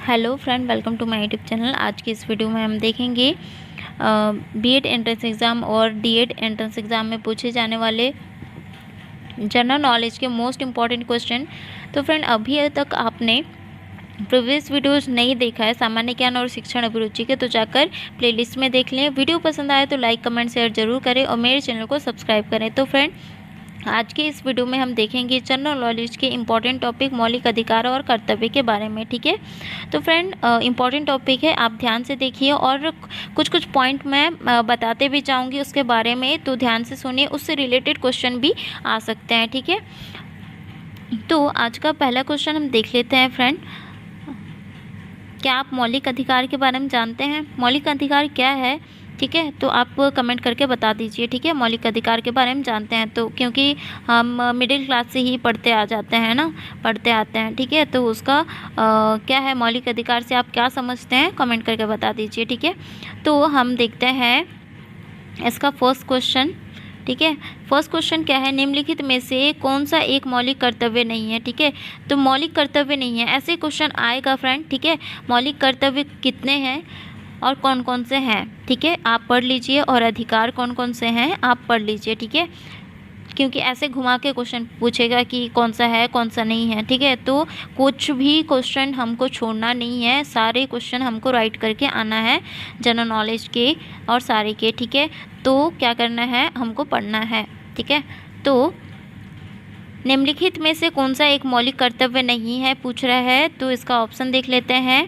Hello friend, welcome to my YouTube channel. आज की इस वीडियो में हम देखेंगे बीएड एंट्रेंस एग्ज़ाम और डीएड एंट्रेंस एग्ज़ाम में पूछे जाने वाले जनरल नॉलेज के मोस्ट इम्पॉर्टेंट क्वेश्चन। तो फ्रेंड, अभी तक आपने प्रीवियस वीडियोस नहीं देखा है सामान्य ज्ञान और शिक्षण अभिरुचि के, तो जाकर प्लेलिस्ट में देख लें। वीडियो पसंद आए तो लाइक कमेंट शेयर जरूर करें और मेरे चैनल को सब्सक्राइब करें। तो फ्रेंड, आज के इस वीडियो में हम देखेंगे जनरल नॉलेज के इम्पॉर्टेंट टॉपिक मौलिक अधिकार और कर्तव्य के बारे में। ठीक है, तो फ्रेंड इम्पॉर्टेंट टॉपिक है, आप ध्यान से देखिए और कुछ पॉइंट मैं बताते भी जाऊंगी उसके बारे में, तो ध्यान से सुनिए। उससे रिलेटेड क्वेश्चन भी आ सकते हैं। ठीक है, तो आज का पहला क्वेश्चन हम देख लेते हैं। फ्रेंड, क्या आप मौलिक अधिकार के बारे में जानते हैं? मौलिक अधिकार क्या है? ठीक है, तो आप कमेंट करके बता दीजिए। ठीक है, मौलिक अधिकार के बारे में जानते हैं तो, क्योंकि हम मिडिल क्लास से ही पढ़ते आ जाते हैं ना, पढ़ते आते हैं। ठीक है, तो उसका क्या है, मौलिक अधिकार से आप क्या समझते हैं, कमेंट करके बता दीजिए। ठीक है, तो हम देखते हैं इसका फर्स्ट क्वेश्चन। ठीक है, फर्स्ट क्वेश्चन क्या है, निम्नलिखित में से कौन सा एक मौलिक कर्तव्य नहीं है? ठीक है, तो मौलिक कर्तव्य नहीं है, ऐसे क्वेश्चन आएगा फ्रेंड। ठीक है, मौलिक कर्तव्य कितने हैं और कौन कौन से हैं? ठीक है, आप पढ़ लीजिए, और अधिकार कौन कौन से हैं आप पढ़ लीजिए। ठीक है, क्योंकि ऐसे घुमा के क्वेश्चन पूछेगा कि कौन सा है कौन सा नहीं है। ठीक है, तो कुछ भी क्वेश्चन हमको छोड़ना नहीं है, सारे क्वेश्चन हमको राइट करके आना है जनरल नॉलेज के और सारे के। ठीक है, तो क्या करना है, हमको पढ़ना है। ठीक है, तो निम्नलिखित में से कौन सा एक मौलिक कर्तव्य नहीं है पूछ रहा है, तो इसका ऑप्शन देख लेते हैं।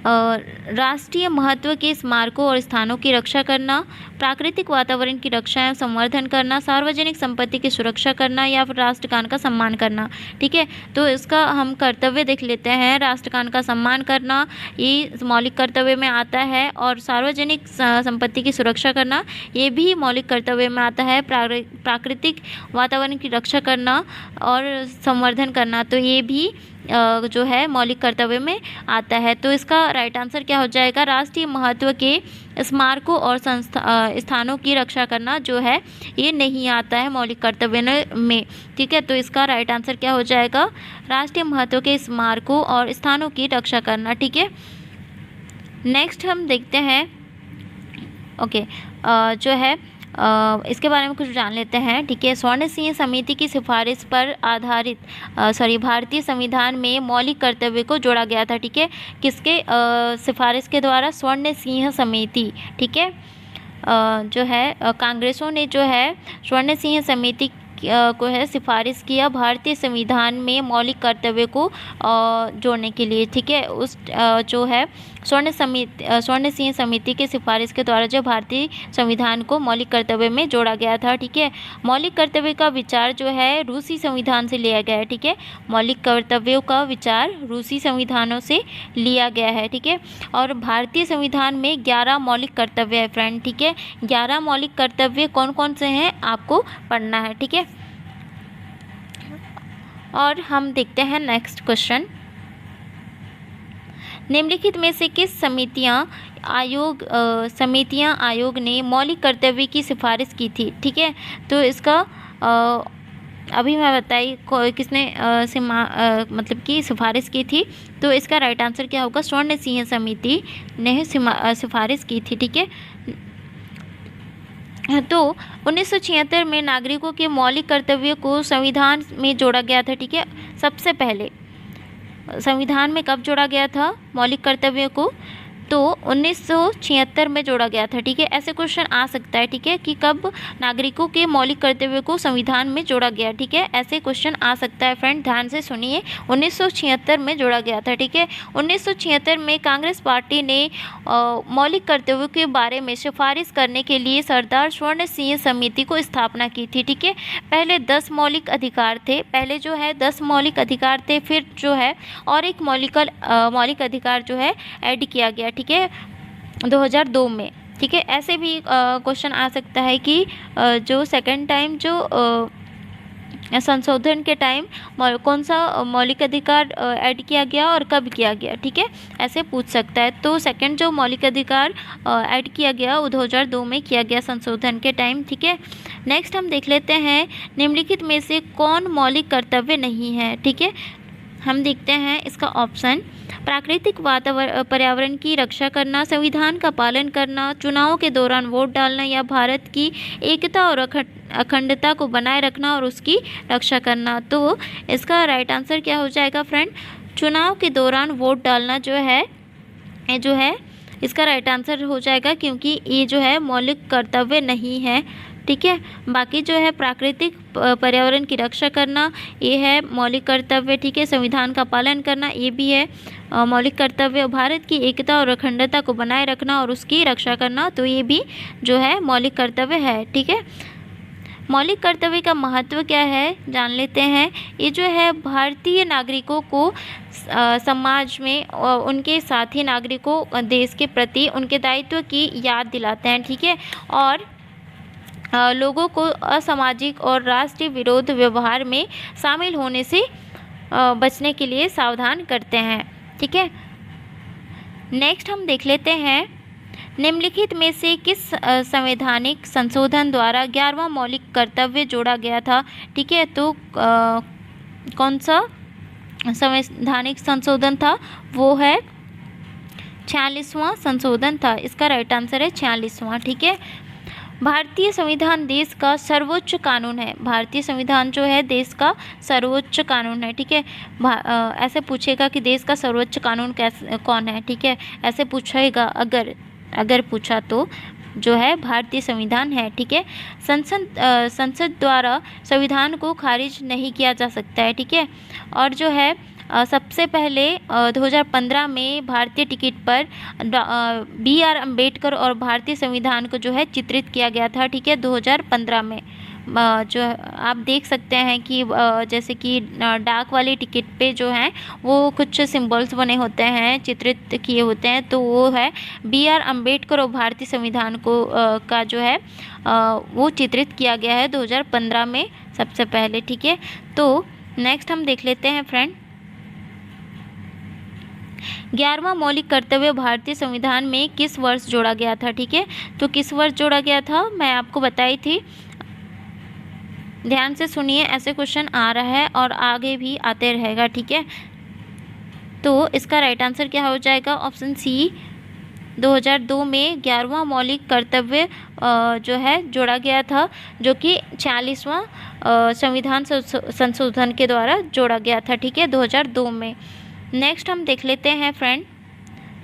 राष्ट्रीय महत्व के स्मारकों और स्थानों की रक्षा करना, प्राकृतिक वातावरण की रक्षा एवं संवर्धन करना, सार्वजनिक संपत्ति की सुरक्षा करना, या फिर राष्ट्रगान का सम्मान करना। ठीक है, तो इसका हम कर्तव्य देख लेते हैं। राष्ट्रगान का सम्मान करना ये मौलिक कर्तव्य में आता है, और सार्वजनिक संपत्ति की सुरक्षा करना ये भी मौलिक कर्तव्य में आता है। प्राकृतिक वातावरण की रक्षा करना और संवर्धन करना, तो ये भी जो है मौलिक कर्तव्य में आता है। तो इसका राइट आंसर क्या हो जाएगा, राष्ट्रीय महत्व के स्मारकों और स्थानों की रक्षा करना जो है ये नहीं आता है मौलिक कर्तव्य में। ठीक है, तो इसका राइट आंसर क्या हो जाएगा, राष्ट्रीय महत्व के स्मारकों और स्थानों की रक्षा करना। ठीक है, नेक्स्ट हम देखते हैं। ओके, जो है इसके बारे में कुछ जान लेते हैं। ठीक है, स्वर्ण सिंह समिति की सिफारिश पर आधारित भारतीय संविधान में मौलिक कर्तव्य को जोड़ा गया था। ठीक है, किसके सिफारिश के द्वारा, स्वर्ण सिंह समिति। ठीक है, जो है कांग्रेसों ने जो है स्वर्ण सिंह समिति को है सिफारिश किया भारतीय संविधान में मौलिक कर्तव्य को जोड़ने के लिए। ठीक है, उस जो है स्वर्ण सिंह समिति के सिफारिश के द्वारा जो भारतीय संविधान को मौलिक कर्तव्य में जोड़ा गया था। ठीक है, मौलिक कर्तव्य का विचार जो है रूसी संविधान से लिया गया है। ठीक है, मौलिक कर्तव्यों का विचार रूसी संविधानों से लिया गया है। ठीक है, और भारतीय संविधान में 11 मौलिक कर्तव्य है फ्रेंड। ठीक है, 11 मौलिक कर्तव्य कौन कौन से हैं आपको पढ़ना है। ठीक है, और हम देखते हैं नेक्स्ट क्वेश्चन। निम्नलिखित में से किस समितियां आयोग ने मौलिक कर्तव्य की सिफारिश की थी? ठीक है, तो इसका अभी मैं बताई किसने मतलब कि सिफारिश की थी, तो इसका राइट आंसर क्या होगा, स्वर्ण सिंह समिति ने सिफारिश की थी। ठीक है, तो 1976 में नागरिकों के मौलिक कर्तव्यों को संविधान में जोड़ा गया था। ठीक है, सबसे पहले संविधान में कब जोड़ा गया था मौलिक कर्तव्यों को, तो 1976 में जोड़ा गया था। ठीक है, ऐसे क्वेश्चन आ सकता है। ठीक है, कि कब नागरिकों के मौलिक कर्तव्यों को संविधान में जोड़ा गया। ठीक है, ऐसे क्वेश्चन आ सकता है फ्रेंड, ध्यान से सुनिए। 1976 में जोड़ा गया था। ठीक है, 1976 में कांग्रेस पार्टी ने मौलिक कर्तव्यों के बारे में सिफारिश करने के लिए सरदार स्वर्ण सिंह समिति को स्थापना की थी। ठीक है, पहले 10 मौलिक अधिकार थे, पहले जो है 10 मौलिक अधिकार थे, फिर जो है और एक मौलिक अधिकार जो है ऐड किया गया। ठीक है, 2002 में। ठीक है, ऐसे भी क्वेश्चन आ सकता है कि जो सेकंड टाइम जो संशोधन के टाइम कौन सा मौलिक अधिकार ऐड किया गया और कब किया गया। ठीक है, ऐसे पूछ सकता है। तो सेकंड जो मौलिक अधिकार ऐड किया गया वो 2002 में किया गया संशोधन के टाइम। ठीक है, नेक्स्ट हम देख लेते हैं निम्नलिखित में से कौन मौलिक कर्तव्य नहीं है। ठीक है, हम देखते हैं इसका ऑप्शन प्राकृतिक पर्यावरण की रक्षा करना, संविधान का पालन करना, चुनाव के दौरान वोट डालना या भारत की एकता और अखंडता को बनाए रखना और उसकी रक्षा करना। तो इसका राइट आंसर क्या हो जाएगा फ्रेंड? चुनाव के दौरान वोट डालना जो है इसका राइट आंसर हो जाएगा, क्योंकि ये जो है मौलिक कर्तव्य नहीं है। ठीक है, बाकी जो है प्राकृतिक पर्यावरण की रक्षा करना ये है मौलिक कर्तव्य। ठीक है, संविधान का पालन करना ये भी है मौलिक कर्तव्य। भारत की एकता और अखंडता को बनाए रखना और उसकी रक्षा करना, तो ये भी जो है मौलिक कर्तव्य है। ठीक है, मौलिक कर्तव्य का महत्व क्या है जान लेते हैं। ये जो है भारतीय नागरिकों को समाज में उनके साथी नागरिकों देश के प्रति उनके दायित्व की याद दिलाते हैं। ठीक है, और लोगों को असामाजिक और राष्ट्रीय विरोध व्यवहार में शामिल होने से बचने के लिए सावधान करते हैं। ठीक है, नेक्स्ट हम देख लेते हैं निम्नलिखित में से किस संवैधानिक संशोधन द्वारा 11वां मौलिक कर्तव्य जोड़ा गया था। ठीक है, तो कौन सा संवैधानिक संशोधन था? वो है 46वां संशोधन था। इसका राइट आंसर है 46वां। ठीक है, भारतीय संविधान देश का सर्वोच्च कानून है। भारतीय संविधान जो है देश का सर्वोच्च कानून है। ठीक है, ऐसे पूछेगा कि देश का सर्वोच्च कानून कौन है। ठीक है, ऐसे पूछेगा अगर पूछा तो जो है भारतीय संविधान है। ठीक है, संसद द्वारा संविधान को खारिज नहीं किया जा सकता है। ठीक है, और जो है सबसे पहले 2015 में भारतीय टिकट पर BR अम्बेडकर और भारतीय संविधान को जो है चित्रित किया गया था। ठीक है, 2015 में जो आप देख सकते हैं कि जैसे कि डाक वाले टिकट पे जो हैं वो कुछ सिंबल्स बने होते हैं, चित्रित किए होते हैं, तो वो है BR अम्बेडकर और भारतीय संविधान को का जो है वो चित्रित किया गया है 2015 में सबसे पहले। ठीक है, तो नेक्स्ट हम देख लेते हैं फ्रेंड 11वां मौलिक कर्तव्य भारतीय संविधान में किस वर्ष जोड़ा गया था। ठीक है, तो किस वर्ष जोड़ा गया था मैं आपको बताई थी। ध्यान से सुनिए, ऐसे क्वेश्चन आ रहा है और आगे भी आते रहेगा। ठीक है, तो इसका राइट आंसर क्या हो जाएगा? ऑप्शन सी 2002 में 11वां मौलिक कर्तव्य जो है जोड़ा गया था, जो कि 46वां संविधान संशोधन के द्वारा जोड़ा गया था। ठीक है, 2002 में। नेक्स्ट हम देख लेते हैं फ्रेंड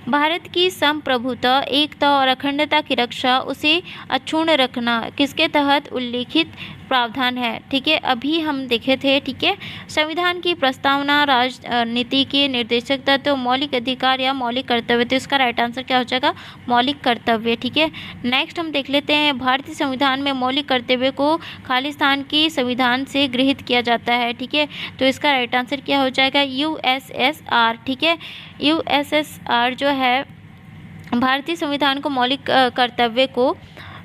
भारत की संप्रभुता, एकता और अखंडता की रक्षा, उसे अक्षुण्ण रखना किसके तहत उल्लिखित प्रावधान है। ठीक है, अभी हम देखे थे। ठीक है, संविधान की प्रस्तावना, राजनीति के निर्देशक तत्व, मौलिक अधिकार या मौलिक कर्तव्य। तो इसका राइट आंसर क्या हो जाएगा? मौलिक कर्तव्य। ठीक है, नेक्स्ट हम देख लेते हैं भारतीय संविधान में मौलिक कर्तव्य को खालिस्तान के संविधान से गृहीत किया जाता है। ठीक है, तो इसका राइट आंसर क्या हो जाएगा? USSR। ठीक है, USSR जो है भारतीय संविधान को मौलिक कर्तव्य को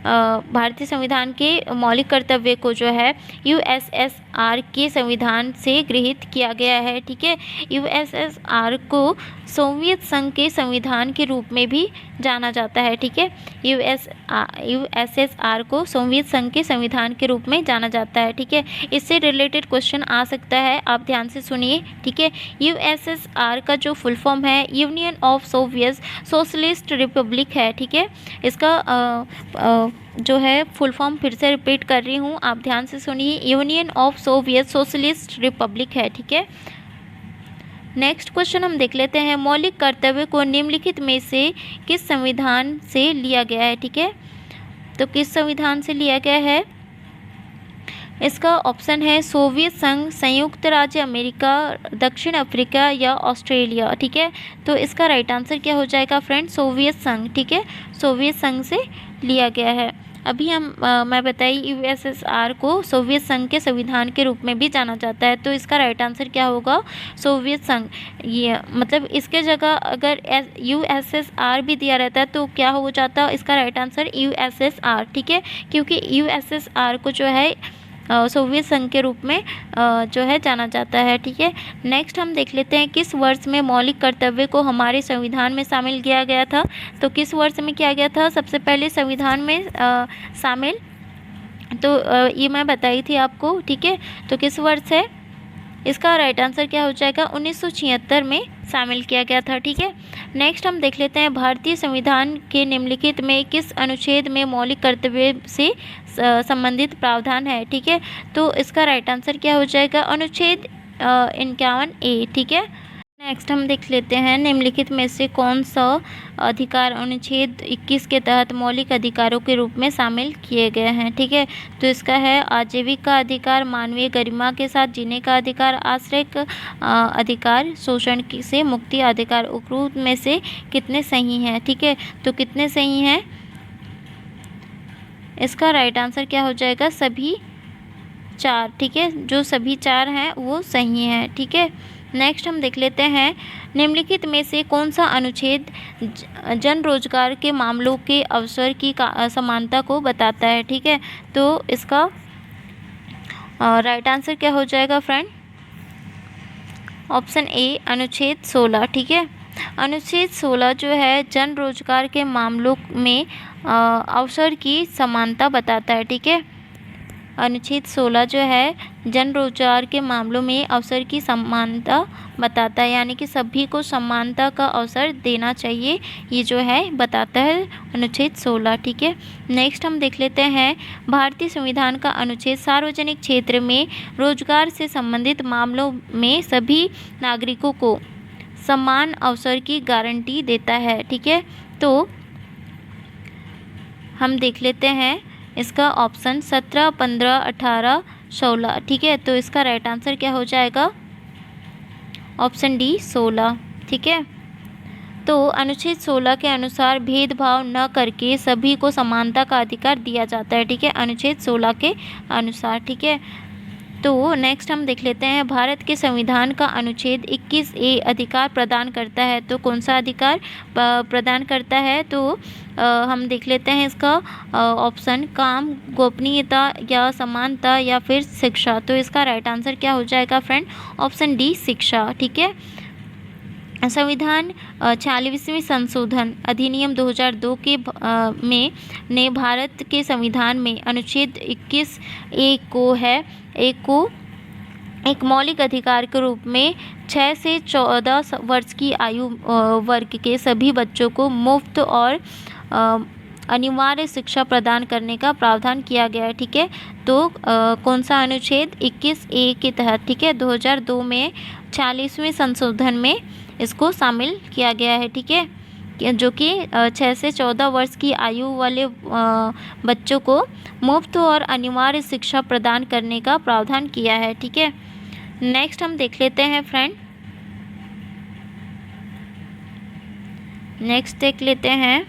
भारतीय संविधान के मौलिक कर्तव्य को जो है USSR के संविधान से गृहीत किया गया है। ठीक है, USSR को सोवियत संघ के संविधान के रूप में भी जाना जाता है। ठीक है, USSR को सोवियत संघ के संविधान के रूप में जाना जाता है। ठीक है, इससे रिलेटेड क्वेश्चन आ सकता है, आप ध्यान से सुनिए। ठीक है, USSR का जो फुल फॉर्म है union of Soviet socialist Republic है। ठीक है, इसका जो है फुल फॉर्म फिर से रिपीट कर रही हूँ, आप ध्यान से सुनिए, union of Soviet socialist Republic है। ठीक है, नेक्स्ट क्वेश्चन हम देख लेते हैं मौलिक कर्तव्य को निम्नलिखित में से किस संविधान से लिया गया है। ठीक है, तो किस संविधान से लिया गया है? इसका ऑप्शन है सोवियत संघ, संयुक्त राज्य अमेरिका, दक्षिण अफ्रीका या ऑस्ट्रेलिया। ठीक है, तो इसका राइट आंसर क्या हो जाएगा फ्रेंड? सोवियत संघ। ठीक है, सोवियत संघ से लिया गया है। अभी मैं बताई USSR को सोवियत संघ के संविधान के रूप में भी जाना जाता है, तो इसका राइट आंसर क्या होगा? सोवियत संघ। ये मतलब इसके जगह अगर USSR भी दिया रहता है तो क्या हो जाता? इसका राइट आंसर USSR। ठीक है, क्योंकि USSR को जो है सोवियत संघ के रूप में जो है जाना जाता है। ठीक है, नेक्स्ट हम देख लेते हैं किस वर्ष में मौलिक कर्तव्य को हमारे संविधान में शामिल किया गया था। तो किस वर्ष में किया गया था सबसे पहले संविधान में शामिल? तो ये मैं बताई थी आपको। ठीक है, तो किस वर्ष है? इसका राइट आंसर क्या हो जाएगा, 1976 में शामिल किया गया था। ठीक है, नेक्स्ट हम देख लेते हैं भारतीय संविधान के निम्नलिखित में किस अनुच्छेद में मौलिक कर्तव्य से संबंधित प्रावधान है। ठीक है, तो इसका राइट आंसर क्या हो जाएगा, अनुच्छेद 51A। ठीक है, नेक्स्ट हम देख लेते हैं निम्नलिखित में से कौन सा अधिकार अनुच्छेद 21 के तहत मौलिक अधिकारों के रूप में शामिल किए गए हैं। ठीक है, तो इसका है आजीविका अधिकार, मानवीय गरिमा के साथ जीने का अधिकार, आश्रय अधिकार, शोषण से मुक्ति अधिकार। उपरोक्त में से कितने सही हैं। ठीक है, तो कितने सही हैं, इसका राइट आंसर क्या हो जाएगा, सभी 4। ठीक है, जो सभी 4 हैं वो सही हैं। ठीक है, नेक्स्ट हम देख लेते हैं निम्नलिखित में से कौन सा अनुच्छेद जन रोजगार के मामलों के अवसर की समानता को बताता है। ठीक है, तो इसका राइट आंसर क्या हो जाएगा फ्रेंड, ऑप्शन ए अनुच्छेद 16। ठीक है, अनुच्छेद 16 जो है जन रोजगार के मामलों में अवसर की समानता बताता है। ठीक है, अनुच्छेद 16 जो है जन रोजगार के मामलों में अवसर की समानता बताता है, यानी कि सभी को समानता का अवसर देना चाहिए, ये जो है बताता है अनुच्छेद 16। ठीक है, नेक्स्ट हम देख लेते हैं भारतीय संविधान का अनुच्छेद सार्वजनिक क्षेत्र में रोजगार से संबंधित मामलों में सभी नागरिकों को समान अवसर की गारंटी देता है। ठीक है, तो हम देख लेते हैं इसका ऑप्शन 17, 15, 18, 16। ठीक है, तो इसका राइट आंसर क्या हो जाएगा, ऑप्शन डी 16। ठीक है, तो अनुच्छेद 16 के अनुसार भेदभाव न करके सभी को समानता का अधिकार दिया जाता है। ठीक है, अनुच्छेद 16 के अनुसार। ठीक है, तो नेक्स्ट हम देख लेते हैं भारत के संविधान का अनुच्छेद 21A अधिकार प्रदान करता है, तो कौन सा अधिकार प्रदान करता है, तो हम देख लेते हैं इसका ऑप्शन काम, गोपनीयता या समानता या फिर शिक्षा। तो इसका राइट आंसर क्या हो जाएगा फ्रेंड, ऑप्शन डी शिक्षा। ठीक है, संविधान 46वें संशोधन अधिनियम 2002 के में ने भारत के संविधान में अनुच्छेद 21A को एक मौलिक अधिकार के रूप में 6 से 14 वर्ष की आयु वर्ग के सभी बच्चों को मुफ्त और अनिवार्य शिक्षा प्रदान करने का प्रावधान किया गया है। ठीक है, तो कौन सा अनुच्छेद 21A के तहत। ठीक है, 2002 में 46वें संशोधन में इसको शामिल किया गया है। ठीक है, जो कि 6 से 14 वर्ष की आयु वाले बच्चों को मुफ्त और अनिवार्य शिक्षा प्रदान करने का प्रावधान किया है। ठीक है, नेक्स्ट हम देख लेते हैं फ्रेंड, नेक्स्ट देख लेते हैं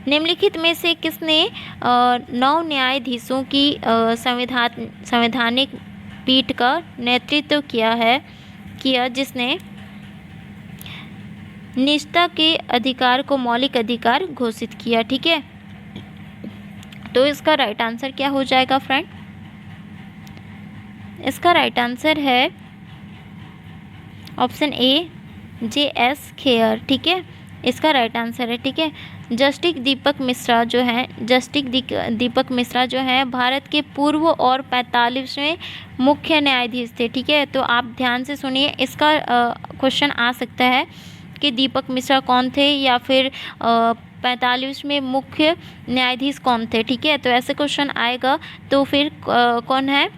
निम्नलिखित में से किसने 9 न्यायाधीशों की संवैधानिक पीठ का नेतृत्व किया जिसने निजता के अधिकार को मौलिक अधिकार घोषित किया। ठीक है, तो इसका राइट आंसर क्या हो जाएगा फ्रेंड, इसका राइट आंसर है ऑप्शन ए JS खेयर। ठीक है, इसका राइट आंसर है। ठीक है, जस्टिस दीपक मिश्रा जो है भारत के पूर्व और 45वें मुख्य न्यायाधीश थे। ठीक है, तो आप ध्यान से सुनिए, इसका क्वेश्चन आ सकता है कि दीपक मिश्रा कौन थे या फिर 45वें मुख्य न्यायाधीश कौन थे। ठीक है, तो ऐसे क्वेश्चन आएगा तो फिर कौन है,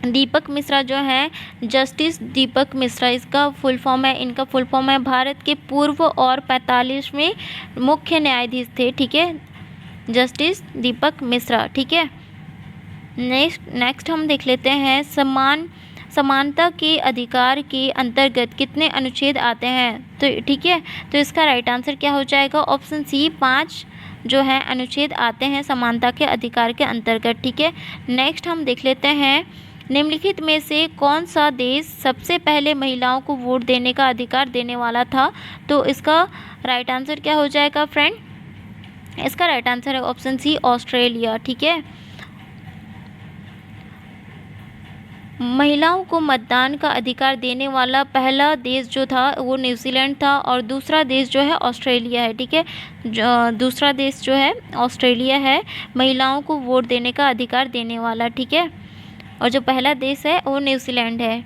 दीपक मिश्रा जो है, जस्टिस दीपक मिश्रा इसका फुल फॉर्म है, इनका फुल फॉर्म है भारत के पूर्व और 45वें मुख्य न्यायाधीश थे। ठीक है, जस्टिस दीपक मिश्रा। ठीक है, नेक्स्ट हम देख लेते हैं समानता के अधिकार के अंतर्गत कितने अनुच्छेद आते हैं। तो ठीक है, तो इसका राइट आंसर क्या हो जाएगा, ऑप्शन सी 5 जो है अनुच्छेद आते हैं समानता के अधिकार के अंतर्गत। ठीक है, नेक्स्ट हम देख लेते हैं निम्नलिखित में से कौन सा देश सबसे पहले महिलाओं को वोट देने का अधिकार देने वाला था। तो इसका राइट आंसर क्या हो जाएगा फ्रेंड, इसका राइट आंसर है ऑप्शन सी ऑस्ट्रेलिया। ठीक है, महिलाओं को मतदान का अधिकार देने वाला पहला देश जो था वो न्यूजीलैंड था और दूसरा देश जो है ऑस्ट्रेलिया है। ठीक है, दूसरा देश जो है ऑस्ट्रेलिया है महिलाओं को वोट देने का अधिकार देने वाला। ठीक है, और जो पहला देश है वो न्यूजीलैंड है।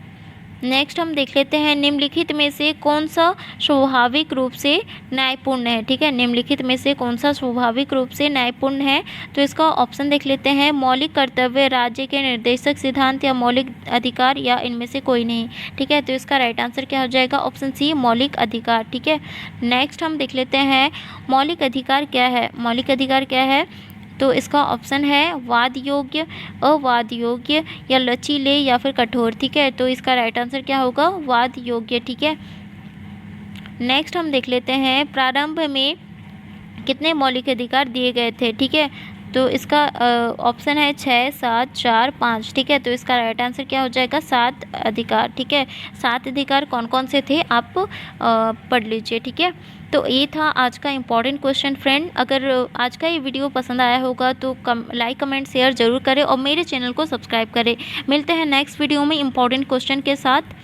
नेक्स्ट हम देख लेते हैं निम्नलिखित में से कौन सा स्वाभाविक रूप से न्यायपूर्ण है। ठीक है, निम्नलिखित में से कौन सा स्वाभाविक रूप से न्यायपूर्ण है। तो इसका ऑप्शन देख लेते हैं, मौलिक कर्तव्य, राज्य के निर्देशक सिद्धांत, या मौलिक अधिकार, या इनमें से कोई नहीं। ठीक है, तो इसका राइट आंसर क्या हो जाएगा, ऑप्शन सी मौलिक अधिकार। ठीक है, नेक्स्ट हम देख लेते हैं मौलिक अधिकार क्या है। मौलिक अधिकार क्या है, तो इसका ऑप्शन है वाद योग्य, अवाद योग्य, या लचीले, या फिर कठोर। ठीक है, तो इसका राइट आंसर क्या होगा, वाद योग्य। ठीक है, नेक्स्ट हम देख लेते हैं प्रारंभ में कितने मौलिक अधिकार दिए गए थे। ठीक है, तो इसका ऑप्शन है 6, 7, 4, 5। ठीक है, तो इसका राइट आंसर क्या हो जाएगा, 7 अधिकार। ठीक है, 7 अधिकार कौन कौन से थे आप पढ़ लीजिए। ठीक है, तो ये था आज का इम्पॉर्टेंट क्वेश्चन फ्रेंड। अगर आज का ये वीडियो पसंद आया होगा तो लाइक कमेंट शेयर ज़रूर करें और मेरे चैनल को सब्सक्राइब करें। मिलते हैं नेक्स्ट वीडियो में इम्पॉर्टेंट क्वेश्चन के साथ।